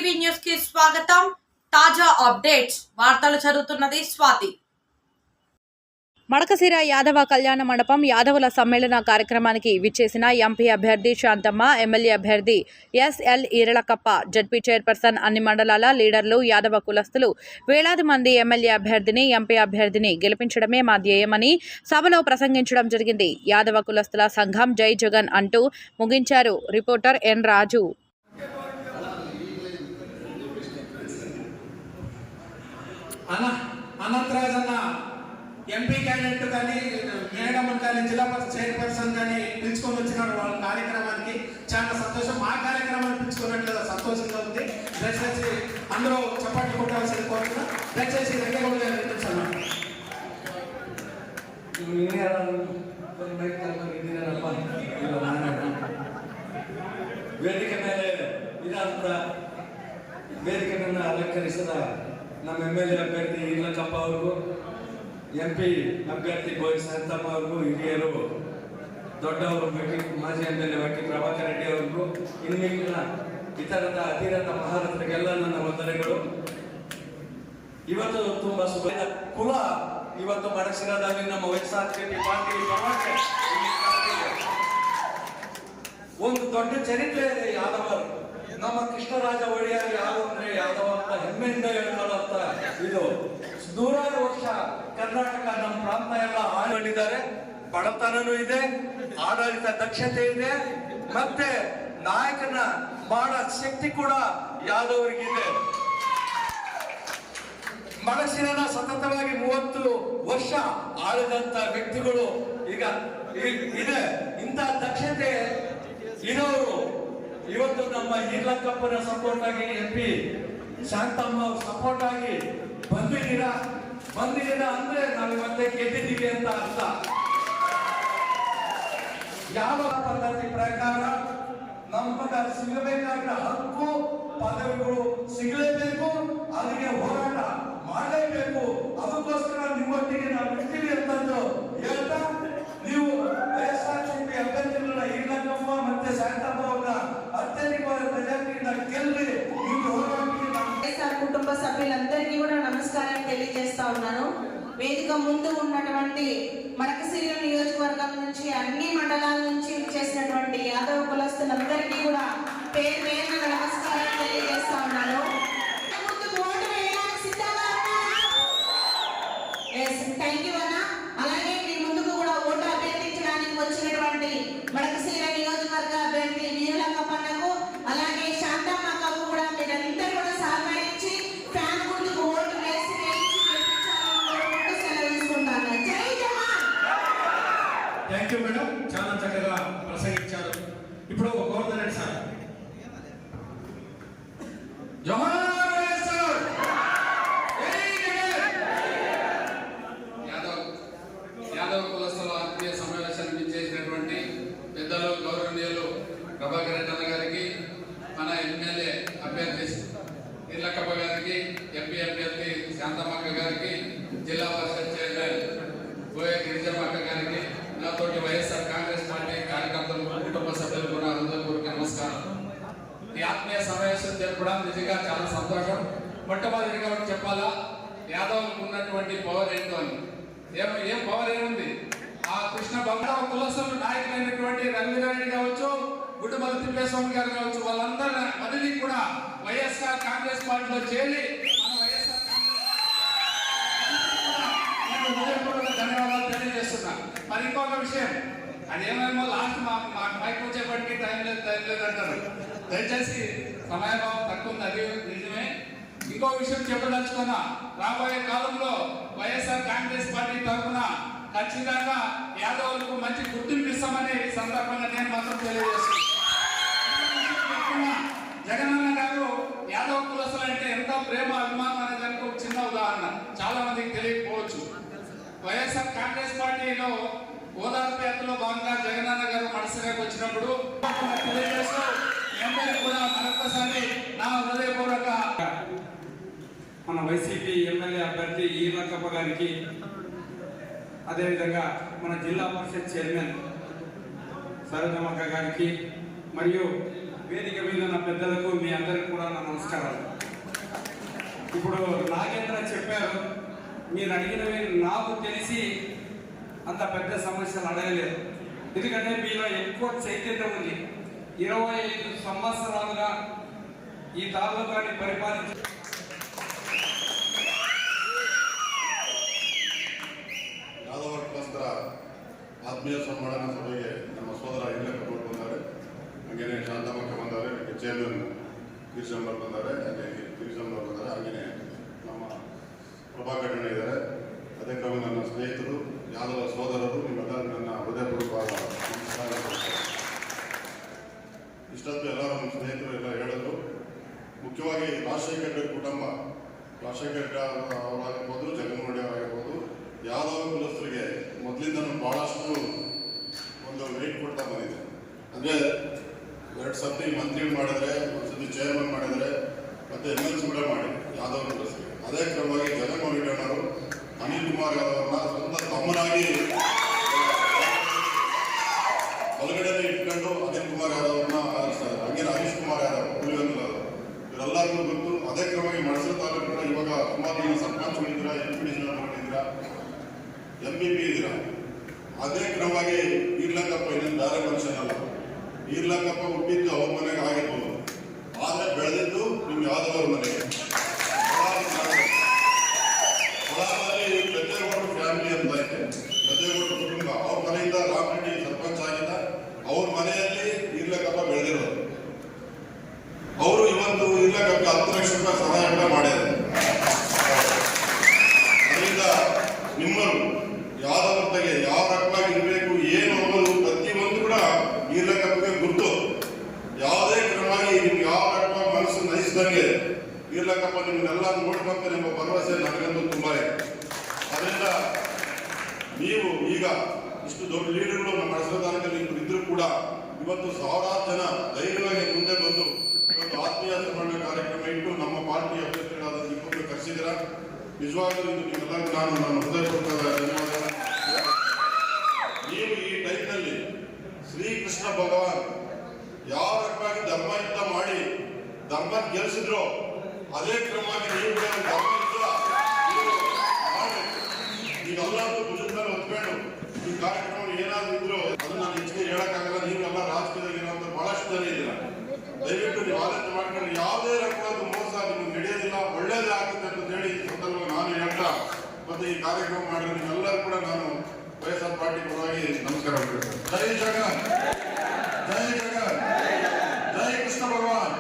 TV news కి స్వాగతం. తాజా అప్డేట్స్ వార్తలు చదువుతున్నది స్వాతి. మడకశిర యాదవ కళ్యాణ మండపం యాదవుల సమ్మేళన కార్యక్రమానికి విచ్చేసిన ఎంపీ అభ్యర్థి శాంతమ్మ, ఎమ్మెల్యే అభ్యర్థి ఎస్ఎల్ ఈరళకప్ప, జడ్పీ చైర్పర్సన్, అన్ని మండలాల లీడర్లు, యాదవ కులస్తులు వేలాది మంది ఎమ్మెల్యే అభ్యర్థిని, ఎంపీ అభ్యర్థిని గెలిపించడమే మా ధ్యేయమని సభలో ప్రసంగించడం జరిగింది. యాదవ కులస్తుల సంఘం జై జగన్ అంటూ ముగించారు. రిపోర్టర్ ఎన్ రాజు. అనంతరాజన్న ఎంపీ క్యాండిడేట్ కానీ మేడం కానీ జిల్లా పరిషత్ చైర్పర్సన్ కానీ పిలుచుకొని వచ్చినారు వాళ్ళ కార్యక్రమానికి. చాలా సంతోషం. మా కార్యక్రమాన్ని పిలుచుకున్నట్లు సంతోషంగా ఉంది. దయచేసి అందరూ చప్పట్లు కొట్టాల్సింది కోరుతున్నా. దయచేసి దగ్గర ವೇದಿಕೆ ಮೇಲೆ ಇದಂತ ವೇದಿಕೆ ಮೇಲೆ ಅಲಂಕರಿಸಿದ ನಮ್ಮ ಎಮ್ಮೆಲ್ಯೆ ಅಭ್ಯರ್ಥಿ ಈರಳಕಪ್ಪ ಅವ್ರಿಗೂ, ಎಂಪಿ ಅಭ್ಯರ್ಥಿ ಗೋವಿ ಶಾಂತಮ್ಮ ಅವ್ರಿಗೂ, ಹಿರಿಯರು ದೊಡ್ಡವರು ಮಾಜಿ ಎಮ್ಮೆಲ್ಯೆ ವಕೀಲ ಪ್ರಭಾಕರ್ ರೆಡ್ಡಿ ಅವ್ರಿಗೂ, ಇನ್ನಿತರ ಇತರದ ಅತಿರಥ ಮಹಾರಥರಿಗೆಲ್ಲ ನನ್ನ ವಂದನೆಗಳು. ಇವತ್ತು ತುಂಬಾ ಶುಭ ಕುಲ ಇವತ್ತು ಮಡಸಿರದಲ್ಲಿ ನಮ್ಮ ವೈಎಸ್ಆರ್ಸಿಪಿ ಪಾರ್ಟಿ ಒಂದು ದೊಡ್ಡ ಚರಿತ್ರೆ ಇದೆ ಯಾದವರು. ನಮ್ಮ ಕೃಷ್ಣರಾಜ ಒಡೆಯರ್ ಯಾರು ಅಂದ್ರೆ ಯಾದವ ಅಂತ ಹೆಮ್ಮೆಯಿಂದ ಹೇಳ್ಕೊಳ್ಳುತ್ತ ಇದು ನೂರಾರು ವರ್ಷ ಕರ್ನಾಟಕ ನಮ್ಮ ಪ್ರಾಂತ ಎಲ್ಲ ಆಳಿದ್ದಾರೆ. ಬಡತನನೂ ಇದೆ, ಆಡಳಿತ ದಕ್ಷತೆ ಇದೆ, ಮತ್ತೆ ನಾಯಕನ ಮಾಡೋ ಶಕ್ತಿ ಕೂಡ ಯಾದವರಿಗಿದೆ. ಮಡಸಿರನ ಸತತವಾಗಿ 30 ವರ್ಷ ಆಳಿದಂತ ವ್ಯಕ್ತಿಗಳು ಈಗ ಇದೆ. ಇಂಥ ದಕ್ಷತೆ ಇರೋರು ಇವತ್ತು ನಮ್ಮ ಈರಳಕಪ್ಪನ ಸಪೋರ್ಟ್ ಆಗಿ, ಎಂಪಿ ಶಾಂತಮ್ಮ ಅವ್ರ ಸಪೋರ್ಟ್ ಆಗಿ ಬಂದಿದ್ದೀರಾ ಅಂದ್ರೆ ನಾವು ಇವತ್ತೇ ಗೆದ್ದಿದ್ದೀವಿ ಅಂತ ಅರ್ಥ. ಯಾವ ಪದ್ಧತಿ ಪ್ರಕಾರ ನಮಗೆ ಸಿಗಬೇಕಾದ ಹಕ್ಕು ಪದವಿಗಳು ಸಿಗಲೇಬೇಕು, ಅದಕ್ಕೆ ಹೋರಾಟ ಮಾಡಲೇಬೇಕು. ಅದಕ್ಕೋಸ್ಕರ ನಿಮ್ಮೊಟ್ಟಿಗೆ ನಾವು ಇರ್ತೀವಿ ಅಂತಂದು ಹೇಳ್ತಾ, ನೀವು ವೈಎಸ್ಆರ್ಸಿಪಿ ಅಭ್ಯರ್ಥಿಗಳನ್ನ ಈರಳಕಪ್ಪ ಮತ್ತೆ ಶಾಂತಮ್ಮ ಅವ್ರನ್ನ ಅತ್ಯಧಿಕವಾದ ಪ್ರಜಾತಿಯಿಂದ ಗೆಲ್ಲಿ వైఎస్ఆర్ కుటుంబ సభ్యులందరికీ కూడా నమస్కారం తెలియజేస్తా ఉన్నాను. వేదిక ముందు ఉన్నటువంటి మడకశిర నియోజకవర్గం నుంచి అన్ని మండలాల నుంచి చేసినటువంటి యాదవ కులస్తులందరికీ కూడా పేరు పేరున నమస్కారం తెలియజేస్తా ఉన్నాను. థ్యాంక్ యూ అన్న. అలాగే మీ ముందుకు కూడా ఓటు అభ్యర్థించడానికి వచ్చినటువంటి మడకశిర నియోజకవర్గ అభ్యర్థి ఈరళకప్పకు, అలాగే శాంతమ్మకు కూడా మీరందరూ కూడా సహకరించి ఫ్యాన్ గుర్తుకు ఓటు వేసి సెలవు తీసుకుంటాను. జై జవాన్. థ్యాంక్ యూ మేడం, చాలా చక్కగా ప్రసంగించారు. ఇప్పుడు గోవర్ధన్ రెడ్డి సార్. జోహార్ యాదవ కులస్తుల ఆత్మీయ సమావేశానికి చేసినటువంటి పెద్దలు, గౌరవనీయులు ప్రభాకర్ రెడ్డి అన్న గారికి, మన ఎమ్మెల్యే అభ్యర్థి ఈరళకప్ప గారికి, ఎంపీ అభ్యర్థి శాంతమ్మక్క గారికి, జిల్లా పరిషత్ చైర్మన్ గోయ గిరిజమ్మక్క గారికి, నాతోటి వైఎస్ఆర్ కాంగ్రెస్ పార్టీ కార్యకర్తలు, కుటుంబ సభ్యులకు నా హృదయపూర్వక నమస్కారం. ఈ ఆత్మీయ సమావేశం జరపడం నిజంగా చాలా సంతోషం. మొట్టమొదటిగా చెప్పాలా, యాదవులకు ఉన్నటువంటి పవర్ ఏంటో అని. ఏం పవర్ ఏముంది? ఆ కృష్ణ బంగాళ కులస్తులు నాయకులైనటువంటి రవీంద్రారెడ్డి కావచ్చు, గుడ్డుమల్లి తిప్పేస్వామి గారు కావచ్చు, వాళ్ళందరూ బదిలీ కూడా వైఎస్ఆర్ కాంగ్రెస్ పార్టీలో చేరి మన వైఎస్ఆర్ కాంగ్రెస్ ధన్యవాదాలు తెలియజేస్తున్నా. మరి ఇంకొక విషయం, అదేమేమో లాస్ట్ మా మైక్ వచ్చేప్పటికి టైం లేదు అంటారు. దయచేసి సమయభావం తక్కువ ఉంది, అది నిజమే. ఇంకో విషయం చెప్పదలుచుకున్నా, రాబోయే కాలంలో వైఎస్ఆర్ కాంగ్రెస్ పార్టీ తరఫున ఖచ్చితంగా యాదవులకు మంచి గుర్తింపు ఇస్తామని ఈ సందర్భంగా నేను మాత్రం తెలియజేస్తున్నాను. జగనన్న గారు యాదవ కులస్తులు అంటే ఎంత ప్రేమ, అభిమానం అనే దానికి ఒక చిన్న ఉదాహరణ, చాలా మందికి తెలియకపోవచ్చు. వైఎస్ఆర్ కాంగ్రెస్ పార్టీలో ఓదార్పు యాత్రలో భాగంగా జగనన్న గారు మడసిరకు వచ్చినప్పుడు తెలియజేస్తూ కూడా మరొకసారి నా హృదయపూర్వక మన వైసీపీ ఎమ్మెల్యే అభ్యర్థి ఈరళకప్ప గారికి, అదేవిధంగా మన జిల్లా పరిషత్ చైర్మన్ సరోజమ్మక్క గారికి, మరియు వేదిక మీద ఉన్న పెద్దలకు మీ అందరికి కూడా నా నమస్కారాలు. ఇప్పుడు నాగేంద్ర చెప్పారు, మీరు అడిగినవి నాకు తెలిసి అంత పెద్ద సమస్యలు అడగలేదు. ఎందుకంటే మీలో ఎక్కువ చైతన్యం ఉంది. 25 సంవత్సరాలుగా ఈ తాలూకాని పరిపాలించి ಯಾದವ ಕ್ಲಸ್ತರ ಆತ್ಮೀಯ ಸಮ್ಮೇಳನ ಸಭೆಗೆ ನಮ್ಮ ಸೋದರ ಇಲ್ಲಕ್ಕೆ ಬಂದರೆ ಹಾಗೇನೆ ಶಾಂತಮಕ್ಕ ಬಂದರೆ ಚೇರ್ಮನ್ ಗಿರಿಶಂಬರ್ ಬಂದರೆ ಹಾಗೆ ಗಿರಿಶಂಬರ್ ಬಂದರೆ ಹಾಗೆಯೇ ನಮ್ಮ ಪ್ರಭಾಕರಣ್ಣ ಇದ್ದಾರೆ. ಅದೇ ಕ್ರಮ ನನ್ನ ಸ್ನೇಹಿತರು ಯಾದವ ಸೋದರರು ನಿಮ್ಮೆಲ್ಲರೂ ನನ್ನ ಹೃದಯಪೂರ್ವಕ ನಮಸ್ಕಾರ. ಇಷ್ಟೊತ್ತು ಎಲ್ಲರೂ ನಮ್ಮ ಸ್ನೇಹಿತರು ಎಲ್ಲ ಹೇಳಿದ್ರು. ಮುಖ್ಯವಾಗಿ ರಾಜಶೇಖರ ಕುಟುಂಬ, ರಾಜಶೇಖರ ಅವರಾಗಿರ್ಬೋದು, ಜಗನ್ಮೋಹನ್ ಅವರಾಗಿರ್ಬೋದು, ಯಾದವ ಕುಲಸ್ಥರಿಗೆ ಮೊದಲಿಂದ ಬಹಳಷ್ಟು ಒಂದು ವೇಟ್ ಕೊಡ್ತಾ ಬಂದಿದೆ. ಅಂದರೆ 2 ಸರ್ತಿ ಮಂತ್ರಿ ಮಾಡಿದರೆ, ಒಂದ್ಸತಿ ಚೇರ್ಮನ್ ಮಾಡಿದರೆ, ಮತ್ತೆ MLC ಕೂಡ ಮಾಡಿ ಯಾದವ ಕುಲಸ್ಥರಿಗೆ. ಅದೇ ಕ್ರಮವಾಗಿ ಜಗನ್ಮೋಹನ್ ರೆಡ್ಡಿ ಅವರು ಅನಿಲ್ ಕುಮಾರ್ ಅವರನ್ನ ಸ್ವಂತ ತಮ್ಮನಾಗಿ ಒಳಗಡೆ ಇಟ್ಕೊಂಡು ಅನಿಲ್ ಕುಮಾರ್ ಯಾದವ್ ಅವ್ರನ್ನ ಹಂಗೆ ಹರೀಶ್ ಕುಮಾರ್ ಯಾದವ್ ಉಳಿಯಲ್ಲ ಇವರೆಲ್ಲರಿಗೂ ಗೊತ್ತು. ಅದೇ ಕ್ರಮವಾಗಿ ಮೈಸೂರು ತಾಲೂಕಿನ ಇವಾಗ ಸುಮಾರು ಜನ ಸರ್ಪಂಚ್ಗಳಿದ್ದೀರಾ, MPD ಮಾಡಿದ್ದೀರಾ, MPP ಇದ್ದೀರಾ. ಅದೇ ಕ್ರಮವಾಗಿ ಈರ್ಲಕ್ಕಪ್ಪ ಇನ್ನೊಂದು ಬೇರೆ ಮನುಷ್ಯನ ಅಲ್ಲ. ಈರ್ಲಕ್ಕಪ್ಪ ಹುಟ್ಟಿದ್ದು ಅವ್ರ ಮನೆಗೆ ಆಗಿರ್ಬೋದು, ಆದರೆ ಬೆಳೆದಿದ್ದು ನಿಮ್ಮ ಯಾದವರ ಮನೆಗೆ. ಹೊಳದಲ್ಲಿ ಗದ್ದೆಗೌಡರು ಫ್ಯಾಮಿಲಿ ಅಂತ ಐತೆ, ಗದ್ದೆಗೌಡರು ಕುಟುಂಬ. ಅವ್ರ ಮನೆಯಿಂದ ರಾಮರೆಡ್ಡಿ ಸರ್ಪಂಚ್ ಆಗಿದ್ದ, ಅವ್ರ ಮನೆಯಲ್ಲಿ ಈರ್ಲಕ್ಕಪ್ಪ ಬೆಳೆದಿರೋದು. ಅವರು ಇವತ್ತು ಈರ್ಲಕ್ಕಪ್ಪ 10 ಲಕ್ಷ ರೂಪಾಯಿ ಸಹಾಯ ಕೂಡ ಮಾಡಿದ್ದಾರೆ. ಅದರಿಂದ ನಿಮ್ಮರು ಯಾದವರಿಗೆ ಯಾವ ರಕವಾಗಿ ಇರಬೇಕು, ಏನು ಅನ್ನೋದು ಪ್ರತಿಯೊಂದು ಕೂಡ ಈರ್ಲಕ್ಕಪ್ಪಗೆ ಗುರ್ತು. ಯಾವುದೇ ಕ್ರಮವಾಗಿ ನಿಮ್ಗೆ ಯಾವ ರಕವಾಗಿ ಮನಸ್ಸು ನಯಿಸಿದಂಗೆ ಈರ್ಲಕ್ಕಪ್ಪ ನಿಮ್ಮನ್ನೆಲ್ಲ ನೋಡ್ಬೇಕು ಎಂಬ ಭರವಸೆ ನನಗಂತೂ ತುಂಬಾ ಇದೆ. ಅದರಿಂದ ನೀವು ಈಗ ಇಷ್ಟು ದೊಡ್ಡ ಲೀಡರ್ಗಳು ನಮ್ಮ ಮೈಸೂರು ತಾಲೂಕಲ್ಲಿ ಇದ್ರೂ ಕೂಡ ಇವತ್ತು ಸಾವಿರಾರು ಜನ ಧೈರ್ಯವಾಗಿ ಮುಂದೆ ಬಂದು ಇವತ್ತು ಆತ್ಮೀಯ ಸಮ್ಮೇಳನ ಕಾರ್ಯಕ್ರಮ ಇಟ್ಟು ನಮ್ಮ ಪಾರ್ಟಿ ಅಭ್ಯರ್ಥಿಗಳಾದ ನಿಮ್ಮನ್ನು ಕರೆಸಿದ್ದೀರಾ. ನಿಜವಾಗ್ಲೂ ಇದು ನಿಮ್ಮೆಲ್ಲರಿಗೂ ನಾನು ಹೃದಯಪೂರ್ವಕ ಧನ್ಯವಾದ. ನೀವು ಈ ಟೈಮ್ನಲ್ಲಿ ಶ್ರೀಕೃಷ್ಣ ಭಗವಾನ್ ಯಾವ ರಕವಾಗಿ ಧರ್ಮ ಯುದ್ಧ ಮಾಡಿ ಧರ್ಮ ಗೆಲ್ಲಿಸಿದ್ರು, ಅದೇ ಕ್ರಮವಾಗಿ ನೀವು ಧರ್ಮ ಯುದ್ಧ ಮಾಡಿ ಈಗೆಲ್ಲರೂ ಭುಜದ ಮೇಲೆ ಹೊತ್ಕೊಂಡು ಈ ಕಾರ್ಯಕ್ರಮ ಏನಾದ್ರು ಇದ್ರು ಅದನ್ನ ನಾನು ಹೆಚ್ಚಿಗೆ ಹೇಳಕ್ಕಾಗಲ್ಲ. ನೀವೆಲ್ಲ ರಾಜಕೀಯದಾಗ ಇರುವಂತ ಬಹಳಷ್ಟು ಜನ ಇದ್ದೀರಾ. ದಯವಿಟ್ಟು ನೀವು ಆಲೋಚನೆ ಮಾಡ್ಕೊಂಡು ಯಾವುದೇ ರಕವಾದ ಮೋಸ ನಿಮ್ಗೆ ನಡೆಯೋದಿಲ್ಲ, ಒಳ್ಳೇದೇ ಆಗುತ್ತೆ ಅಂತ ಹೇಳಿ ಈ ಸಂದರ್ಭ ನಾನು ಹೇಳ್ತಾ ಮತ್ತೆ ಈ ಕಾರ್ಯಕ್ರಮ ಮಾಡಿದ್ರೆ ನಿಮ್ಮೆಲ್ಲರೂ ಕೂಡ ನಾನು ವೈಎಸ್ಆರ್ ಪಾರ್ಟಿ ಪರವಾಗಿ ನಮಸ್ಕಾರ ಮಾಡ್ತೀನಿ. ಜೈ ಜಗನ್, ಜೈ ಜಗನ್, ಜೈ ಕೃಷ್ಣ ಭಗವಾನ್.